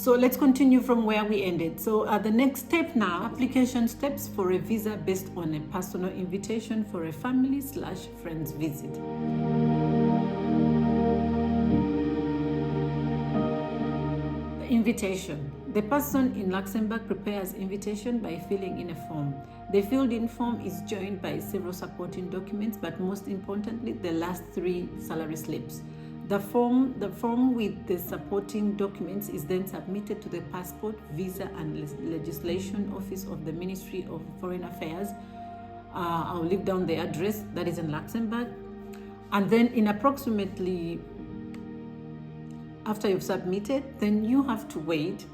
So let's continue from where we ended. So the next step now, application steps for a visa based on a personal invitation for a family/friends visit. The invitation. The person in Luxembourg prepares invitation by filling in a form. The filled in form is joined by several supporting documents, but most importantly, the last 3 salary slips. The form with the supporting documents is then submitted to the Passport, Visa and Legislation Office of the Ministry of Foreign Affairs. I'll leave down the address, that is in Luxembourg. And then in approximately, after you've submitted, then you have to wait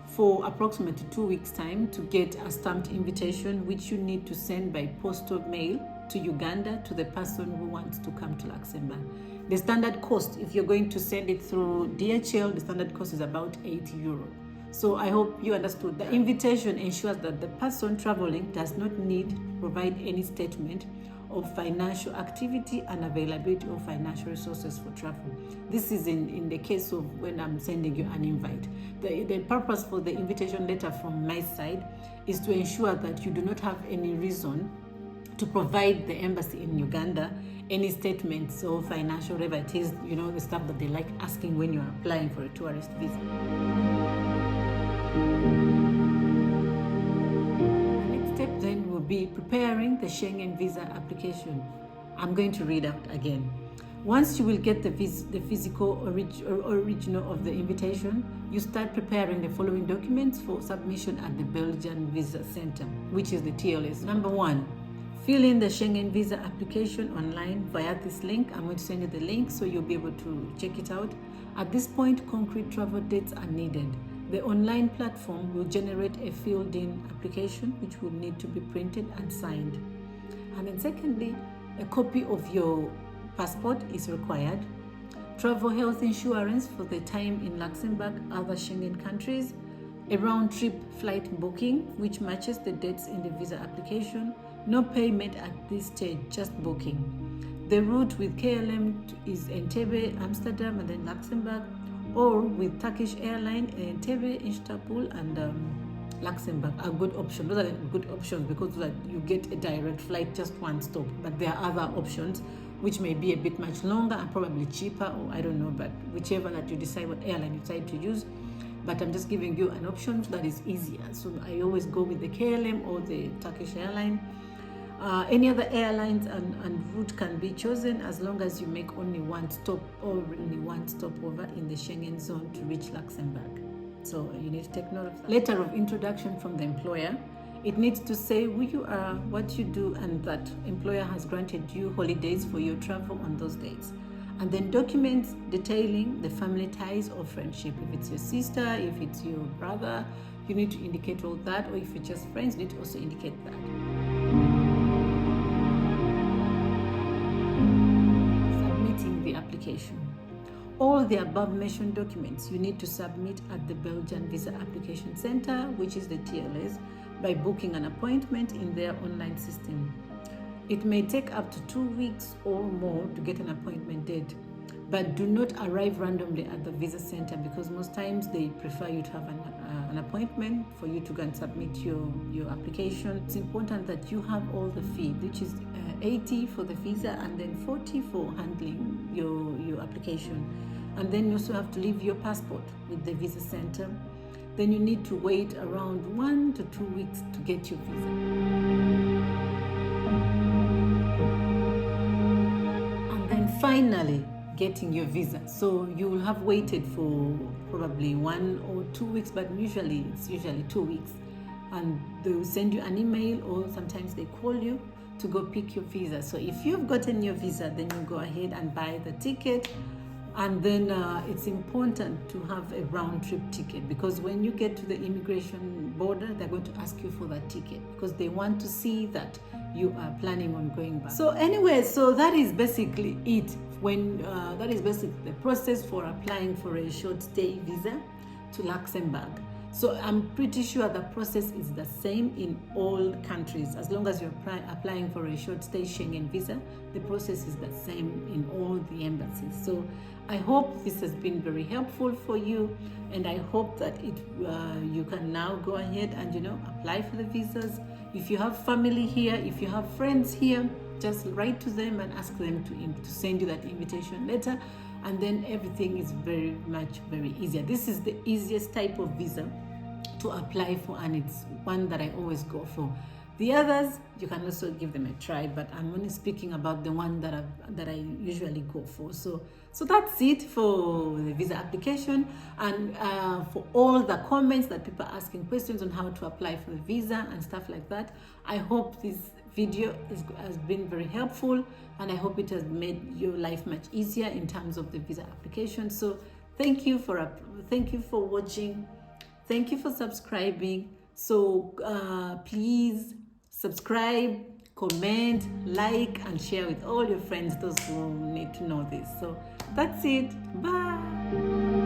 for approximately 2 weeks' time to get a stamped invitation, which you need to send by postal mail to Uganda to the person who wants to come to Luxembourg. The standard cost, if you're going to send it through DHL, the standard cost is about €80. So I hope you understood. The invitation ensures that the person traveling does not need to provide any statement of financial activity and availability of financial resources for travel. This is in the case of when I'm sending you an invite. The purpose for the invitation letter from my side is to ensure that you do not have any reason to provide the embassy in Uganda any statements or financial, whatever it is, the stuff that they like asking when you're applying for a tourist visa. The next step then will be preparing the Schengen Visa application. I'm going to read out again. Once you will get the physical original of the invitation, you start preparing the following documents for submission at the Belgian Visa Center, which is the TLS. Number 1, fill in the Schengen Visa application online via this link. I'm going to send you the link so you'll be able to check it out. At this point, concrete travel dates are needed. The online platform will generate a filled-in application which will need to be printed and signed. And then secondly, a copy of your passport is required. Travel health insurance for the time in Luxembourg, other Schengen countries. A round-trip flight booking which matches the dates in the visa application. No payment at this stage, just booking. The route with KLM is Entebbe, Amsterdam, and then Luxembourg, or with Turkish Airline, Entebbe, Istanbul, and Luxembourg are good options. Those are the good options because you get a direct flight, just one stop. But there are other options which may be a bit much longer and probably cheaper, or I don't know, but whichever that you decide, what airline you decide to use. But I'm just giving you an option that is easier. So I always go with the KLM or the Turkish Airline. Any other airlines and route can be chosen as long as you make only one stop or only one stopover in the Schengen zone to reach Luxembourg. So you need to take note of that. Letter of introduction from the employer. It needs to say who you are, what you do, and that employer has granted you holidays for your travel on those dates. And then documents detailing the family ties or friendship. If it's your sister, if it's your brother, you need to indicate all that. Or if you're just friends, you need to also indicate that. Submitting the application. All the above mentioned documents you need to submit at the Belgian Visa Application Center, which is the TLS, by booking an appointment in their online system. It may take up to 2 weeks or more to get an appointment date, but do not arrive randomly at the visa center because most times they prefer you to have an appointment for you to go and submit your application. It's important that you have all the fee, which is 80 for the visa and then 40 for handling your application. And then you also have to leave your passport with the visa center. Then you need to wait around 1 to 2 weeks to get your visa. And then finally, getting your visa. So you will have waited for probably 1 or 2 weeks, but it's usually 2 weeks. And they will send you an email or sometimes they call you to go pick your visa. So if you've gotten your visa, then you go ahead and buy the ticket. And then it's important to have a round-trip ticket because when you get to the immigration border, they're going to ask you for that ticket because they want to see that you are planning on going back. So anyway, so that is basically it. That is basically the process for applying for a short stay visa to Luxembourg. So I'm pretty sure the process is the same in all countries. As long as you're applying for a short stay Schengen visa, the process is the same in all the embassies. So I hope this has been very helpful for you, and I hope that you can now go ahead and apply for the visas. If you have family here, if you have friends here, just write to them and ask them to send you that invitation letter, and then everything is very easier. This is the easiest type of visa to apply for, and it's one that I always go for. The others, you can also give them a try, but I'm only speaking about the one that I usually go for. So that's it for the visa application, and for all the comments that people are asking questions on how to apply for the visa and stuff like that. I hope this video has been very helpful, and I hope it has made your life much easier in terms of the visa application. So thank you for watching. Thank you for subscribing. So please subscribe, comment, like, and share with all your friends, those who need to know this. So that's it. Bye.